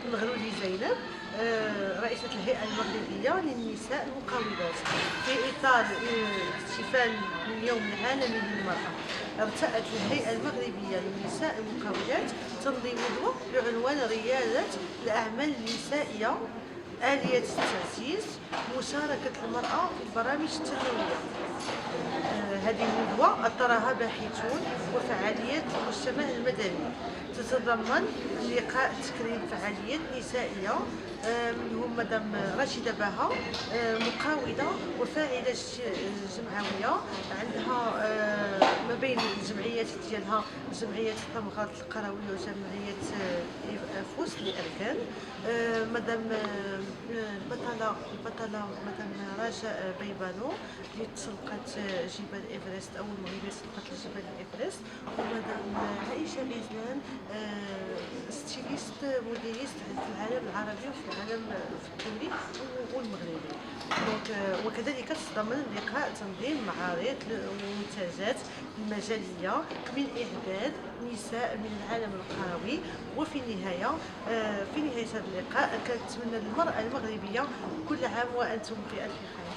المغرولي زينب، رئيسة الهيئة المغربية للنساء المقاولات، في إطار الاحتفال باليوم العالمي للمرأة. ارتأت الهيئة المغربية للنساء المقاولات تنظيم ندوة بعنوان ريادة الأعمال النسائية، آلية التأسيس، مشاركة المرأة في البرامج التنموية. هذه الندوة أطرها باحثون وفعاليات المجتمع المدني، تتضمن لقاء تكريم فعاليات نسائية، منهم مدام راشدة باها، مقاولة وفاعلة جمعوية، عندها ما بين الجمعيات ديالها جمعية الطمغات القروية وجمعية فوس لأركان. مدام البطلة مدام رجاء بيبانو اللي تسلقت جبال إيفرست، أول مغربية تسلقت جبال إيفرست. ومدام عائشة غزلان، ستيليست موديليست في العالم العربي وفي العالم الدولي والمغربي. وكذلك تتضمن اللقاء تنظيم معارض ومنتجات المجالية من إعداد نساء من العالم القروي. وفي النهاية هذا اللقاء كنتمنى للمرأة المغربية كل عام وأنتم بألف خير.